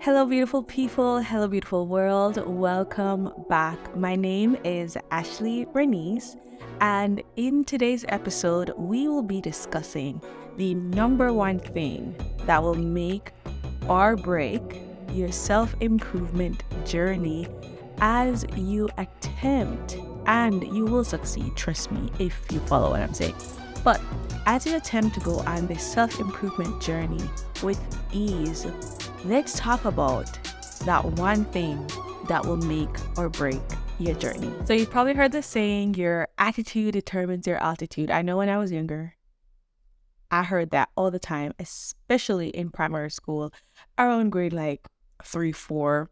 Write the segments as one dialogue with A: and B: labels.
A: Hello, beautiful people. Hello, beautiful world. Welcome back. My name is Ashley Bernice, and in today's episode, we will be discussing the number one thing that will make or break your self improvement journey as you attempt, and you will succeed. Trust me, if you follow what I'm saying. But as you attempt to go on this self improvement journey with ease, let's talk about that one thing that will make or break your journey. So you've probably heard the saying, your attitude determines your altitude. I know when I was younger, I heard that all the time, especially in primary school, around grade like 3, 4,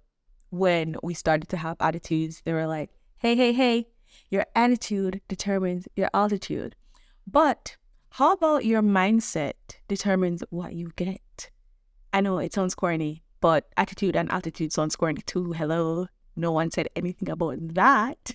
A: when we started to have attitudes. They were like, hey, your attitude determines your altitude. But how about your mindset determines what you get? I know it sounds corny, but attitude and altitude sounds corny too. Hello. No one said anything about that.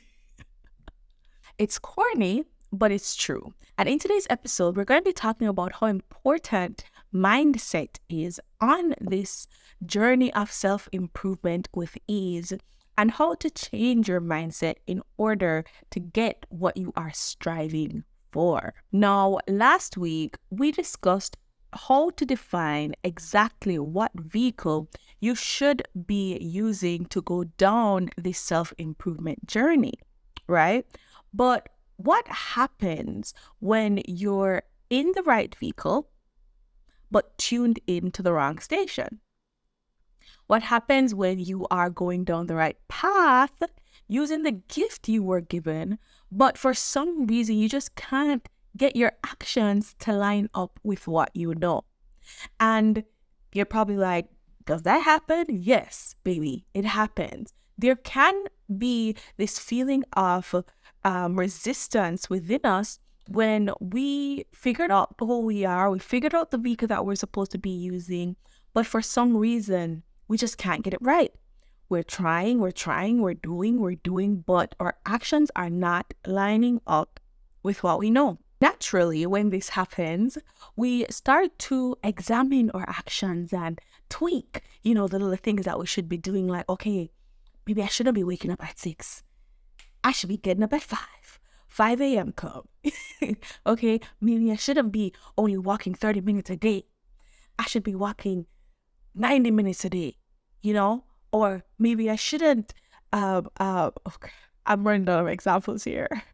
A: It's corny, but it's true. And in today's episode, we're going to be talking about how important mindset is on this journey of self-improvement with ease, and how to change your mindset in order to get what you are striving for. Now, last week, we discussed how to define exactly what vehicle you should be using to go down this self-improvement journey, right? But what happens when you're in the right vehicle but tuned into the wrong station? What happens when you are going down the right path using the gift you were given, but for some reason you just can't get your actions to line up with what you know? And you're probably like, does that happen? Yes, baby, it happens. There can be this feeling of resistance within us when we figured out who we are, we figured out the vehicle that we're supposed to be using, but for some reason, we just can't get it right. We're trying, we're doing, but our actions are not lining up with what we know. Naturally, when this happens, we start to examine our actions and tweak, the little things that we should be doing. Like, okay, maybe I shouldn't be waking up at 6. I should be getting up at 5 a.m. come. Okay, maybe I shouldn't be only walking 30 minutes a day. I should be walking 90 minutes a day, or maybe I shouldn't, okay, I'm running out of examples here.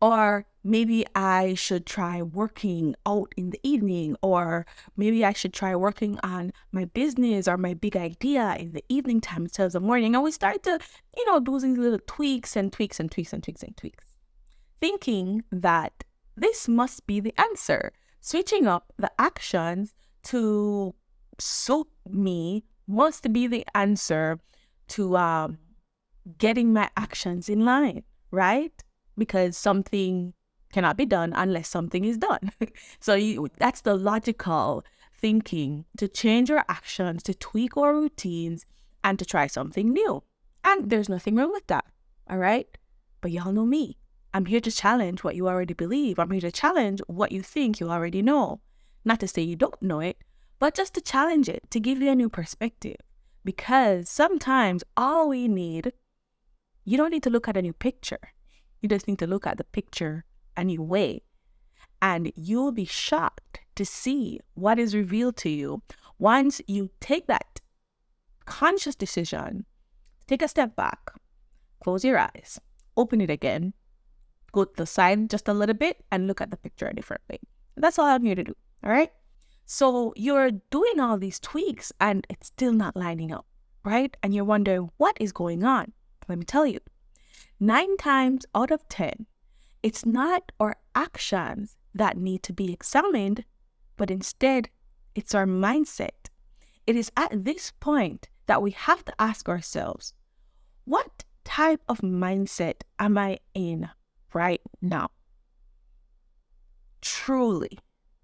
A: Or maybe I should try working out in the evening, or maybe I should try working on my business or my big idea in the evening time instead of the morning. And we start to, do these little tweaks, thinking that this must be the answer. Switching up the actions to suit me must be the answer to getting my actions in line, right? Because something cannot be done unless something is done. So that's the logical thinking, to change our actions, to tweak our routines, and to try something new. And there's nothing wrong with that, all right? But y'all know me. I'm here to challenge what you already believe. I'm here to challenge what you think you already know. Not to say you don't know it, but just to challenge it, to give you a new perspective. Because sometimes all we need, you don't need to look at a new picture. You just need to look at the picture a new way. And you'll be shocked to see what is revealed to you once you take that conscious decision, take a step back, close your eyes, open it again, go to the side just a little bit, and look at the picture a different way. That's all I'm here to do, all right? So you're doing all these tweaks and it's still not lining up, right? And you're wondering, what is going on? Let me tell you. 9 times out of 10, it's not our actions that need to be examined, but instead, it's our mindset. It is at this point that we have to ask ourselves, what type of mindset am I in right now? Truly.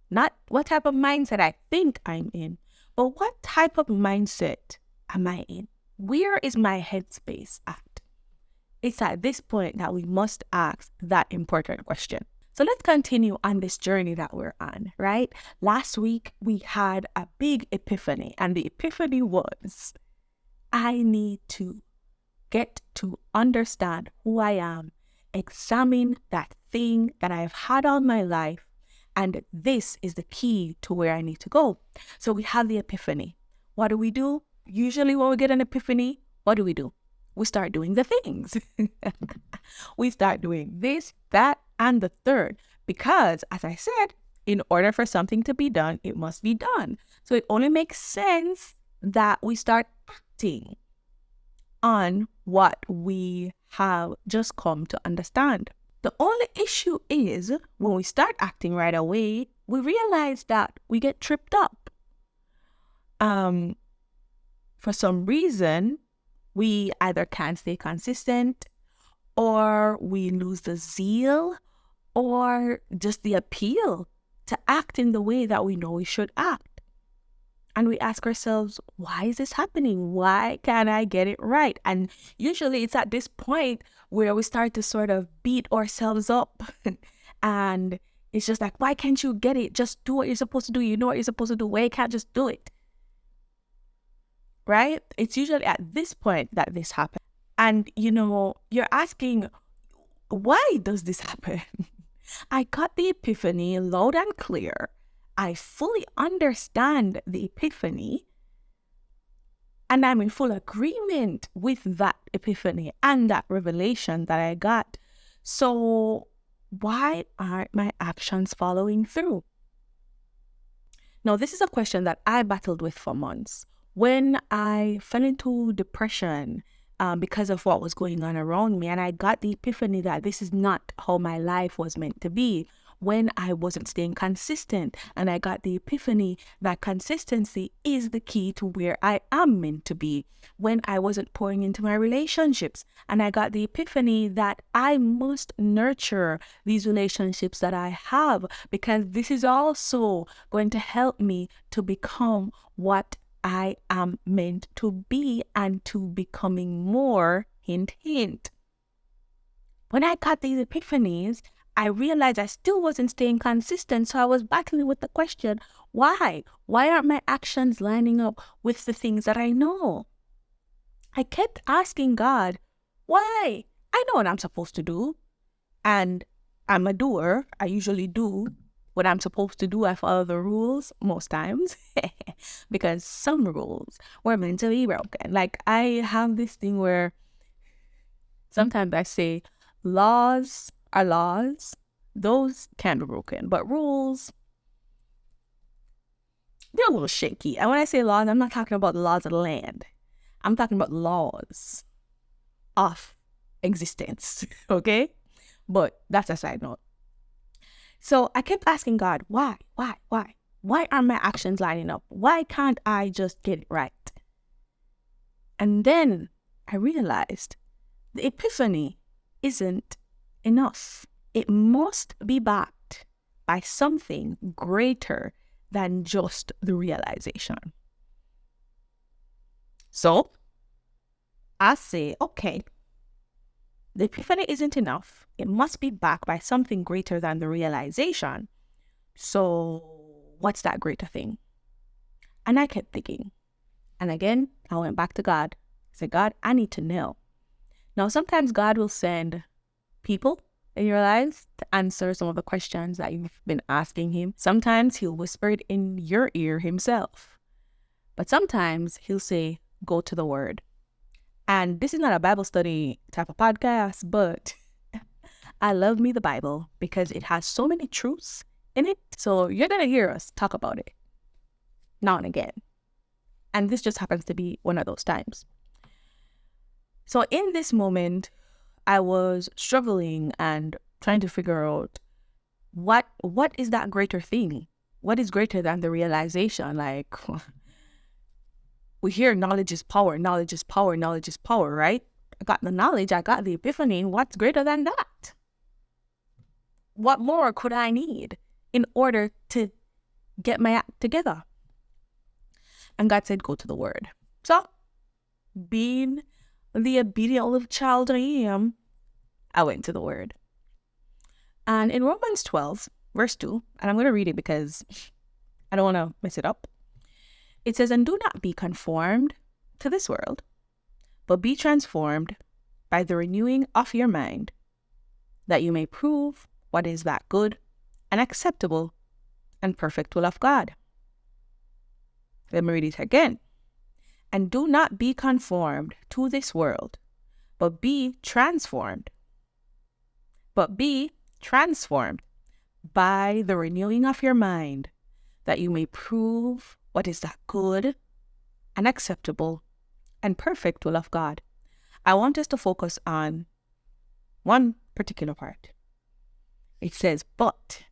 A: Not what type of mindset I think I'm in, but what type of mindset am I in? Where is my headspace at? It's at this point that we must ask that important question. So let's continue on this journey that we're on, right? Last week, we had a big epiphany, and the epiphany was I need to get to understand who I am, examine that thing that I've had all my life, and this is the key to where I need to go. So we have the epiphany. What do? Usually when we get an epiphany, what do? We start doing the things. We start doing this, that, and the third. Because, as I said, in order for something to be done, it must be done. So it only makes sense that we start acting on what we have just come to understand. The only issue is when we start acting right away, we realize that we get tripped up. For some reason, we either can't stay consistent, or we lose the zeal, or just the appeal to act in the way that we know we should act. And we ask ourselves, why is this happening? Why can't I get it right? And usually it's at this point where we start to sort of beat ourselves up. And it's just like, why can't you get it? Just do what you're supposed to do. You know what you're supposed to do. Why can't just do it? Right? It's usually at this point that this happens. And, you're asking, why does this happen? I got the epiphany loud and clear. I fully understand the epiphany, and I'm in full agreement with that epiphany and that revelation that I got. So why aren't my actions following through? Now, this is a question that I battled with for months. When I fell into depression because of what was going on around me, and I got the epiphany that this is not how my life was meant to be. When I wasn't staying consistent, and I got the epiphany that consistency is the key to where I am meant to be. When I wasn't pouring into my relationships, and I got the epiphany that I must nurture these relationships that I have, because this is also going to help me to become what I am meant to be and to becoming more, hint, hint. When I got these epiphanies, I realized I still wasn't staying consistent. So I was battling with the question, why? Why aren't my actions lining up with the things that I know? I kept asking God, why? I know what I'm supposed to do. And I'm a doer. I usually do what I'm supposed to do. I follow the rules most times because some rules were meant to be broken. Like I have this thing where sometimes I say laws are laws. Those can be broken. But rules, they're a little shaky. And when I say laws, I'm not talking about the laws of the land. I'm talking about laws of existence. Okay? But that's a side note. So I kept asking God, why? Why aren't my actions lining up? Why can't I just get it right? And then I realized the epiphany isn't enough. It must be backed by something greater than just the realization. So I say, okay, the epiphany isn't enough. It must be backed by something greater than the realization. So what's that greater thing? And I kept thinking. And again, I went back to God. I said, God, I need to know. Now, sometimes God will send people in your lives to answer some of the questions that you've been asking him. Sometimes he'll whisper it in your ear himself. But sometimes he'll say, go to the word. And this is not a Bible study type of podcast, but I love me the Bible because it has so many truths in it. So you're going to hear us talk about it now and again. And this just happens to be one of those times. So in this moment, I was struggling and trying to figure out what is that greater thing? What is greater than the realization? Like, we hear knowledge is power, knowledge is power, knowledge is power, right? I got the knowledge, I got the epiphany. What's greater than that? What more could I need in order to get my act together? And God said, go to the word. So, being the obedient little child I am, I went to the word. And in Romans 12, verse 2, and I'm going to read it because I don't want to mess it up. It says, and do not be conformed to this world, but be transformed by the renewing of your mind, that you may prove what is that good and acceptable and perfect will of God. Let me read it again. And do not be conformed to this world, but be transformed. But be transformed by the renewing of your mind, that you may prove what is that good and acceptable and perfect will of God. I want us to focus on one particular part. It says, but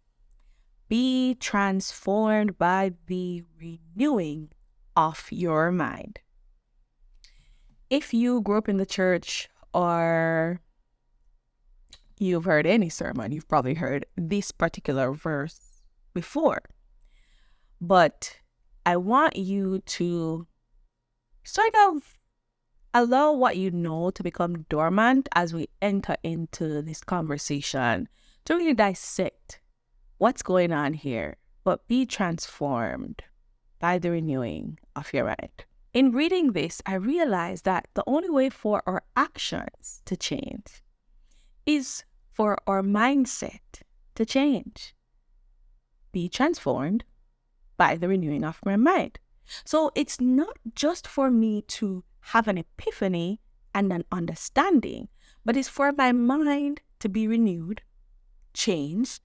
A: be transformed by the renewing of your mind. If you grew up in the church or you've heard any sermon, you've probably heard this particular verse before. But I want you to sort of allow what you know to become dormant as we enter into this conversation, to really dissect what's going on here, but be transformed by the renewing of your mind. In reading this, I realized that the only way for our actions to change is for our mindset to change. Be transformed by the renewing of my mind. So it's not just for me to have an epiphany and an understanding, but it's for my mind to be renewed, changed.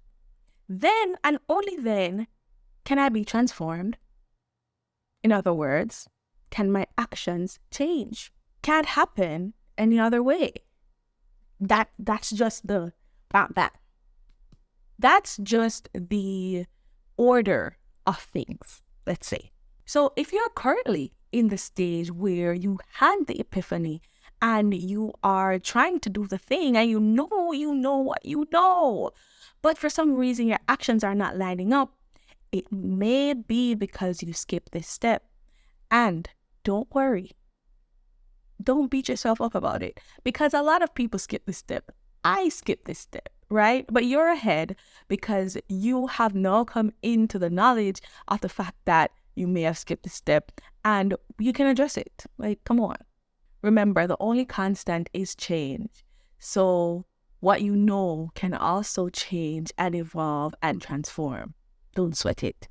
A: Then and only then can I be transformed. In other words, can my actions change? Can't happen any other way. That's just That's just the order of things, let's say. So if you're currently in the stage where you had the epiphany and you are trying to do the thing and you know what you know, but for some reason your actions are not lining up, it may be because you skipped this step. And don't worry. Don't beat yourself up about it, because a lot of people skip this step. I skipped this step, right? But you're ahead because you have now come into the knowledge of the fact that you may have skipped this step and you can address it. Like, come on. Remember, the only constant is change. So what you know can also change and evolve and transform. Don't sweat it.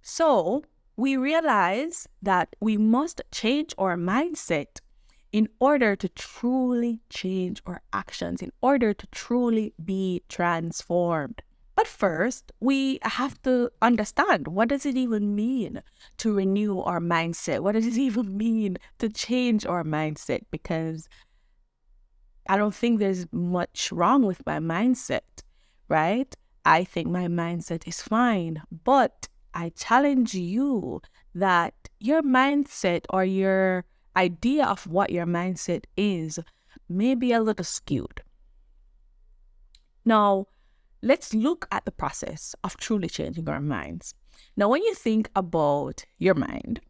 A: So we realize that we must change our mindset in order to truly change our actions, in order to truly be transformed. But first, we have to understand, what does it even mean to renew our mindset? What does it even mean to change our mindset? Because I don't think there's much wrong with my mindset, right? I think my mindset is fine, but I challenge you that your mindset or your idea of what your mindset is may be a little skewed. Now, let's look at the process of truly changing our minds. Now, when you think about your mind,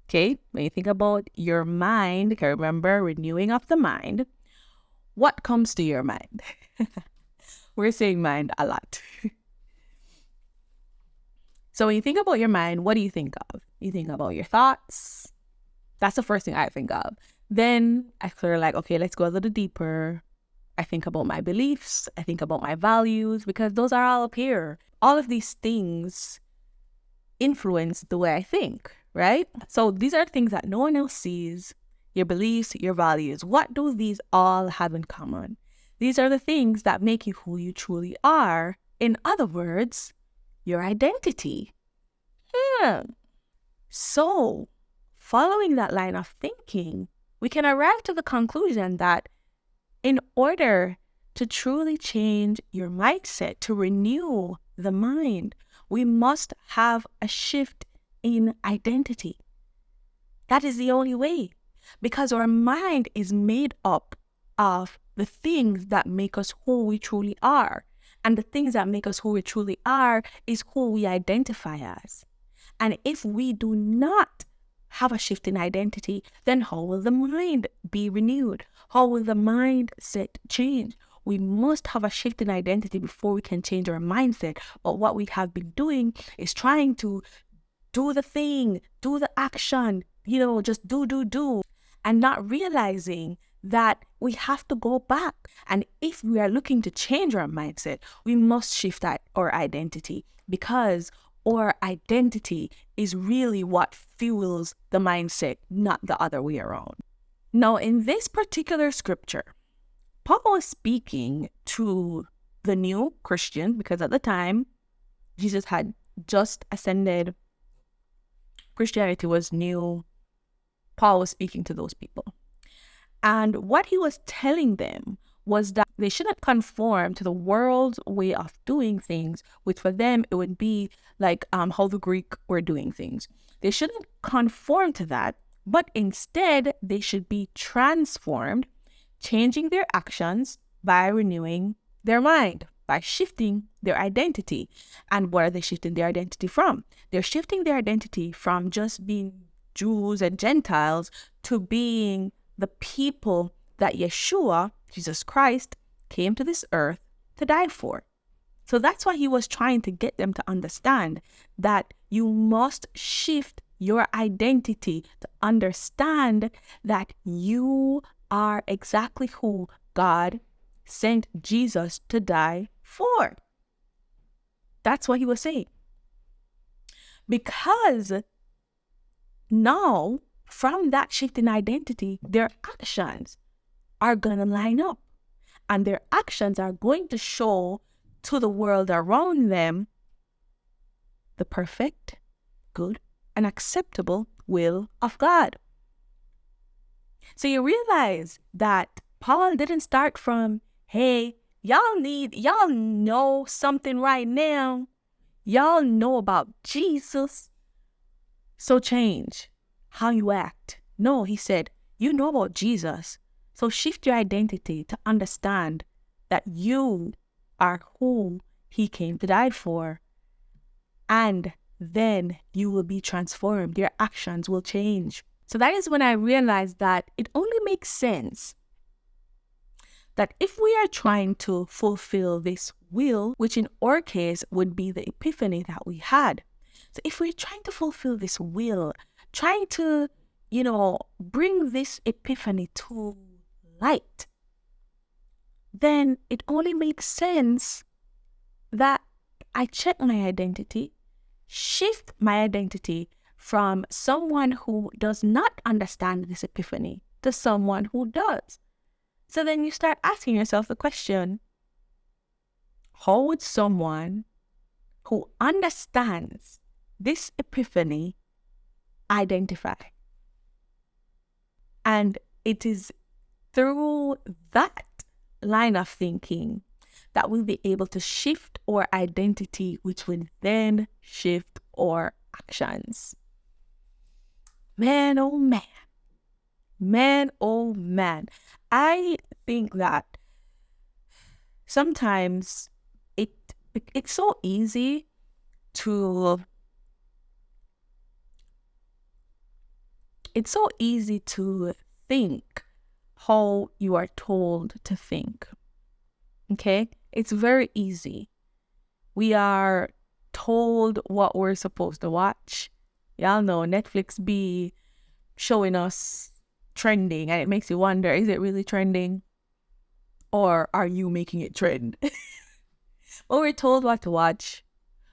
A: okay, when you think about your mind, okay, remember, renewing of the mind, what comes to your mind? We're saying mind a lot. So when you think about your mind, what do you think of? You think about your thoughts. That's the first thing I think of. Then I sort of like, okay, let's go a little deeper. I think about my beliefs. I think about my values, because those are all up here. All of these things influence the way I think, right? So these are things that no one else sees. Your beliefs, your values. What do these all have in common? These are the things that make you who you truly are. In other words, your identity. So, following that line of thinking, we can arrive to the conclusion that in order to truly change your mindset, to renew the mind, we must have a shift in identity. That is the only way, because our mind is made up of the things that make us who we truly are. And the things that make us who we truly are is who we identify as. And if we do not have a shift in identity, then how will the mind be renewed? How will the mindset change? We must have a shift in identity before we can change our mindset. But what we have been doing is trying to do the thing, do the action, just do. and not realizing that we have to go back. And if we are looking to change our mindset, we must shift our identity, because our identity is really what fuels the mindset, not the other way around. Now, in this particular scripture, Paul was speaking to the new Christian, because at the time, Jesus had just ascended. Christianity was new. Paul was speaking to those people. And what he was telling them was that they shouldn't conform to the world's way of doing things, which for them, it would be like how the Greek were doing things. They shouldn't conform to that, but instead they should be transformed, changing their actions by renewing their mind, by shifting their identity. And where are they shifting their identity from? They're shifting their identity from just being Jews and Gentiles to being the people that Yeshua, Jesus Christ, came to this earth to die for. So that's why he was trying to get them to understand that you must shift your identity to understand that you are exactly who God sent Jesus to die for. That's what he was saying. Because now, from that shift in identity, their actions are going to line up. And their actions are going to show to the world around them the perfect, good, and acceptable will of God. So you realize that Paul didn't start from, hey, y'all know something right now. Y'all know about Jesus. So change how you act. No, he said, you know about Jesus. So shift your identity to understand that you are who he came to die for. And then you will be transformed. Your actions will change. So that is when I realized that it only makes sense that if we are trying to fulfill this will, which in our case would be the epiphany that we had. So if we're trying to fulfill this will, trying to, bring this epiphany to light, then it only makes sense that I check my identity, shift my identity from someone who does not understand this epiphany to someone who does. So then you start asking yourself the question, how would someone who understands this epiphany identify? And it is through that line of thinking that we'll be able to shift our identity, which will then shift our actions. Man, oh man. Man, oh man. I think that sometimes it's so easy to think how you are told to think. Okay? It's very easy. We are told what we're supposed to watch. Y'all know Netflix be showing us trending, and it makes you wonder, is it really trending? Or are you making it trend? Well, we're told what to watch.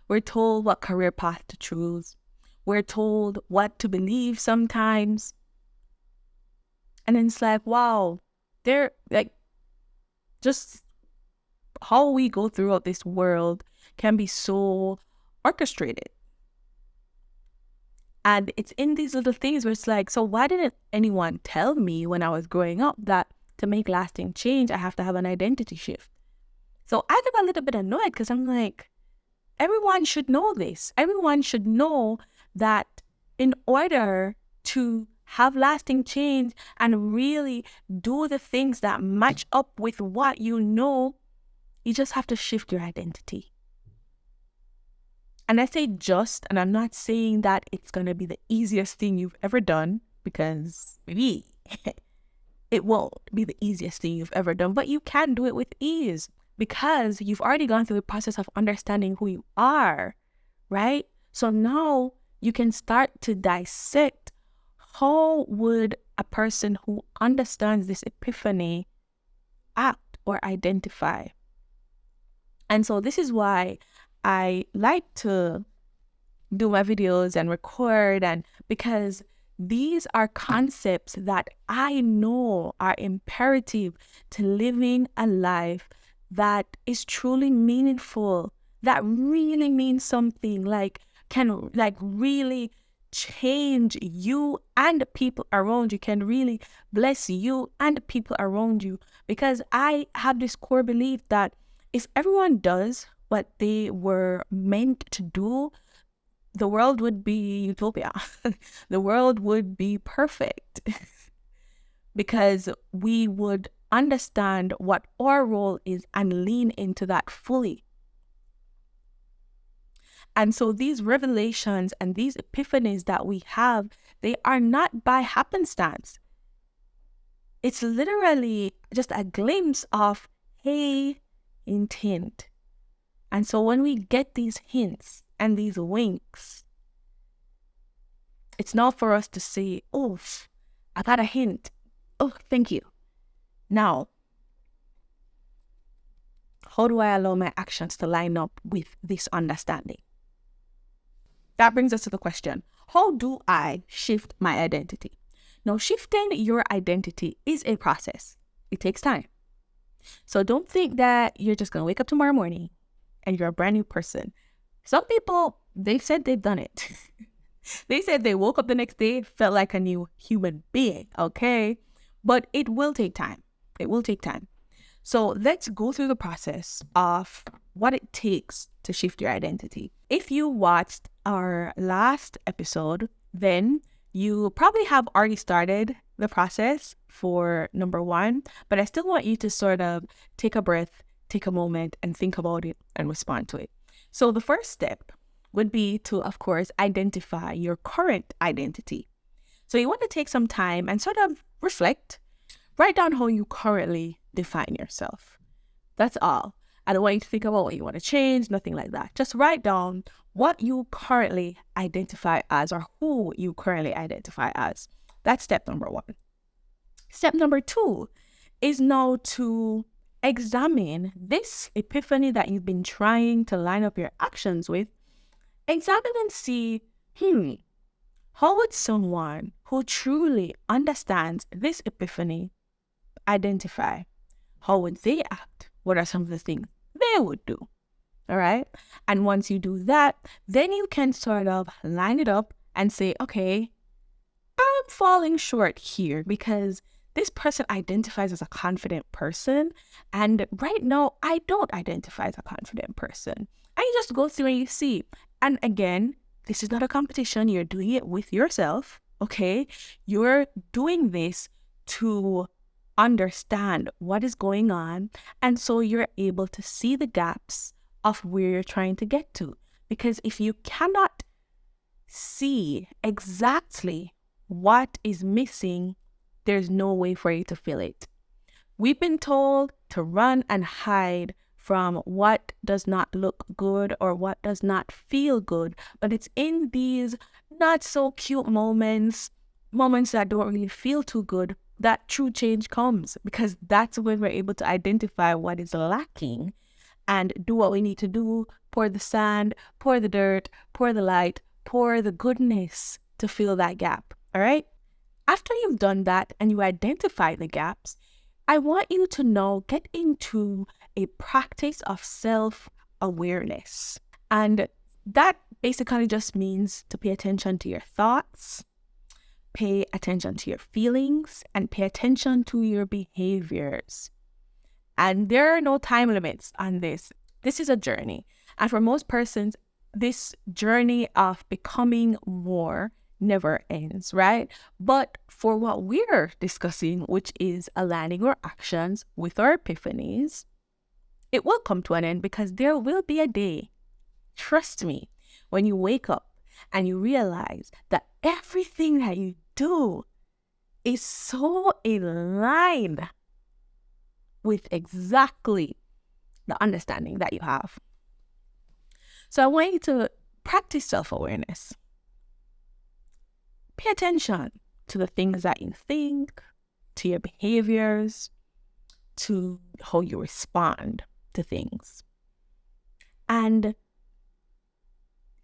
A: We're told what career path to choose. We're told what to believe sometimes. And then it's like, wow, they're like, just how we go throughout this world can be so orchestrated. And it's in these little things where it's like, so why didn't anyone tell me when I was growing up that to make lasting change, I have to have an identity shift? So I got a little bit annoyed because I'm like, everyone should know this. Everyone should know that in order to have lasting change and really do the things that match up with what you know, you just have to shift your identity. And I say just, and I'm not saying that it's going to be the easiest thing you've ever done, because maybe it won't be the easiest thing you've ever done, but you can do it with ease because you've already gone through the process of understanding who you are, right? So now you can start to dissect how would a person who understands this epiphany act or identify? And so this is why I like to do my videos and record, and because these are concepts that I know are imperative to living a life that is truly meaningful, that really means something, like can like really change you and the people around you, can really bless you and the people around you. Because I have this core belief that if everyone does what they were meant to do, the world would be utopia. The world would be perfect because we would understand what our role is and lean into that fully. And so these revelations and these epiphanies that we have, they are not by happenstance. It's literally just a glimpse of, hey, intent. And so when we get these hints and these winks, it's not for us to say, oh, I got a hint. Oh, thank you. Now, how do I allow my actions to line up with this understanding? That brings us to the question, how do I shift my identity? Now, shifting your identity is a process. It takes time. So don't think that you're just going to wake up tomorrow morning and you're a brand new person. Some people, they've said they've done it. They said they woke up the next day, felt like a new human being, okay? But it will take time. It will take time. So let's go through the process of what it takes to shift your identity. If you watched our last episode, then you probably have already started the process for number 1, but I still want you to sort of take a breath, take a moment, and think about it and respond to it. So the first step would be to, of course, identify your current identity. So you want to take some time and sort of reflect, write down how you currently define yourself. That's all. I don't want you to think about what you want to change, nothing like that. Just write down what you currently identify as, or who you currently identify as. That's step number 1. Step number 2 is now to examine this epiphany that you've been trying to line up your actions with. Examine and see, how would someone who truly understands this epiphany identify? How would they act? What are some of the things they would do? All right. And once you do that, then you can sort of line it up and say, okay, I'm falling short here because this person identifies as a confident person. And right now, I don't identify as a confident person. And you just go through and you see. And again, this is not a competition. You're doing it with yourself. Okay. You're doing this to understand what is going on. And so you're able to see the gaps of where you're trying to get to. Because if you cannot see exactly what is missing, there's no way for you to fill it. We've been told to run and hide from what does not look good or what does not feel good. But it's in these not so cute moments that don't really feel too good, that true change comes, because that's when we're able to identify what is lacking and do what we need to do. Pour the sand, pour the dirt, pour the light, pour the goodness to fill that gap. All right. After you've done that and you identify the gaps, I want you to now get into a practice of self-awareness. And that basically just means to pay attention to your thoughts, pay attention to your feelings, and pay attention to your behaviors. And there are no time limits on this. This is a journey. And for most persons, this journey of becoming more never ends, right? But for what we're discussing, which is aligning our actions with our epiphanies, it will come to an end, because there will be a day, trust me, when you wake up and you realize that everything that you do is so in line with exactly the understanding that you have. So I want you to practice self-awareness. Pay attention. to the things that you think, to your behaviors, to how you respond to things. And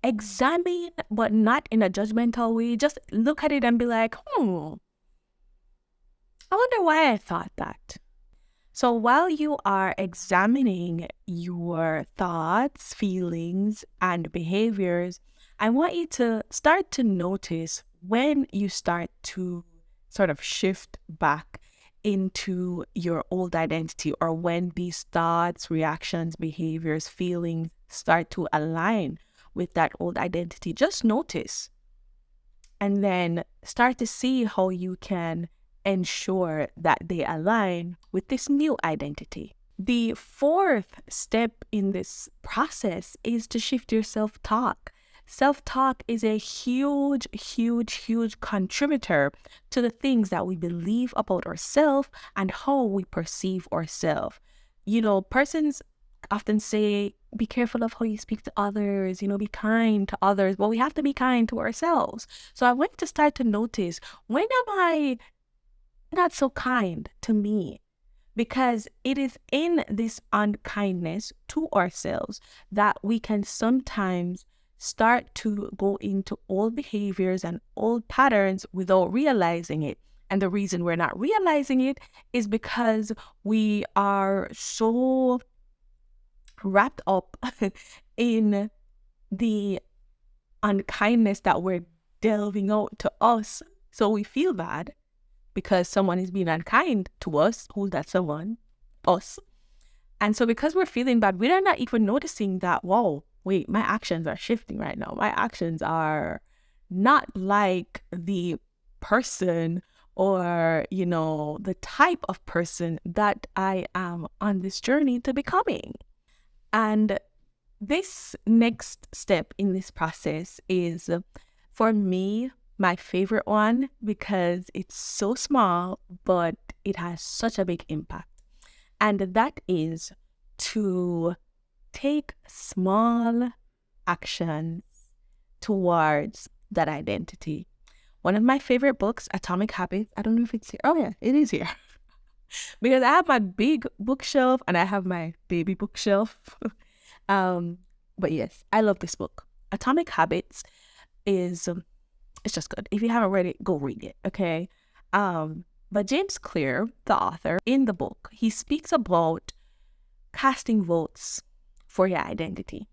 A: examine, but not in a judgmental way. Just look at it and be like, I wonder why I thought that. So while you are examining your thoughts, feelings, and behaviors, I want you to start to notice when you start to sort of shift back into your old identity, or when these thoughts, reactions, behaviors, feelings start to align with that old identity. Just notice, and then start to see how you can ensure that they align with this new identity. The fourth step in this process is to shift your self-talk. Self-talk is a huge, huge, huge contributor to the things that we believe about ourselves and how we perceive ourselves. Persons often say, be careful of how you speak to others, be kind to others. But we have to be kind to ourselves. So I want to start to notice, when am I not so kind to me? Because it is in this unkindness to ourselves that we can sometimes start to go into old behaviors and old patterns without realizing it. And the reason we're not realizing it is because we are so wrapped up in the unkindness that we're delving out to us. So we feel bad because someone is being unkind to us. Who's that someone? Us. And so because we're feeling bad, we're not even noticing that, whoa, wait, my actions are shifting right now. My actions are not like the person or, the type of person that I am on this journey to becoming. And this next step in this process is, for me, my favorite one, because it's so small, but it has such a big impact. And that is to take small actions towards that identity. One of my favorite books, Atomic Habits. I don't know if it's here. Oh yeah, it is here. Because I have my big bookshelf and I have my baby bookshelf. But yes, I love this book. Atomic Habits is, it's just good. If you haven't read it, go read it, okay? But James Clear, the author, in the book, he speaks about casting votes for your identity.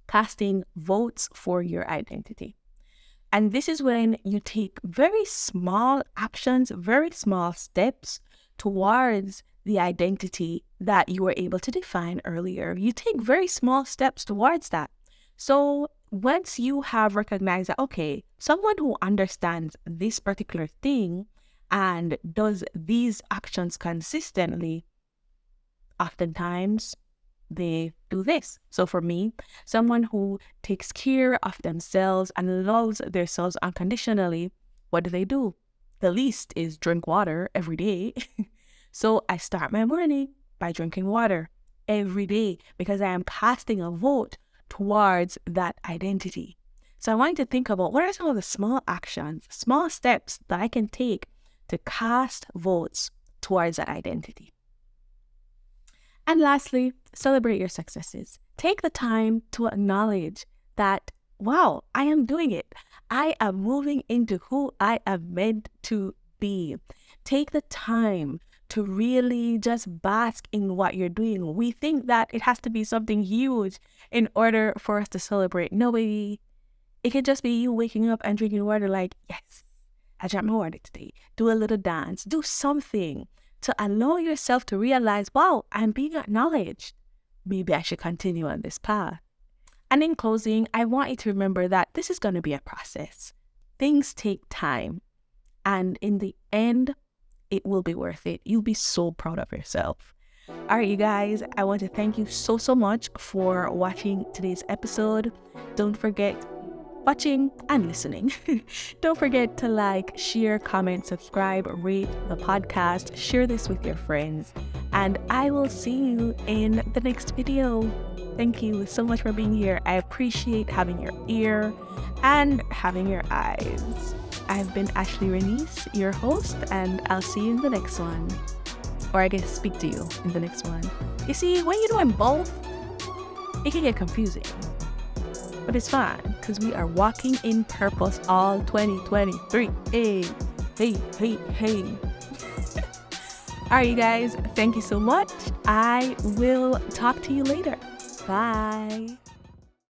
A: Casting votes for your identity. And this is when you take very small actions, very small steps towards the identity that you were able to define earlier. You take very small steps towards that. So once you have recognized that, okay, someone who understands this particular thing and does these actions consistently, oftentimes they do this. So for me, someone who takes care of themselves and loves themselves unconditionally, what do? The least is drink water every day. So I start my morning by drinking water every day because I am casting a vote towards that identity. So I want you to think about, what are some of the small actions, small steps that I can take to cast votes towards that identity. And lastly, celebrate your successes. Take the time to acknowledge that, wow, I am doing it. I am moving into who I am meant to be. Take the time to really just bask in what you're doing. We think that it has to be something huge in order for us to celebrate. No, baby. It could just be you waking up and drinking water like, yes, I drank my water today. Do a little dance. Do something to allow yourself to realize, wow, I'm being acknowledged. Maybe I should continue on this path. And in closing, I want you to remember that this is going to be a process. Things take time. And in the end, it will be worth it. You'll be so proud of yourself. All right, you guys, I want to thank you so much for watching today's episode. Don't forget, watching and listening. Don't forget to like, share, comment, subscribe, rate the podcast, share this with your friends, and I will see you in the next video. Thank you so much for being here. I appreciate having your ear and having your eyes. I've been Ashley Renice, your host, and I'll see you in the next one. Or I guess speak to you in the next one. You see, when you're doing both, it can get confusing. But it's fine, because we are walking in purpose all 2023. Hey, hey, hey, hey. All right, you guys, thank you so much. I will talk to you later. Bye.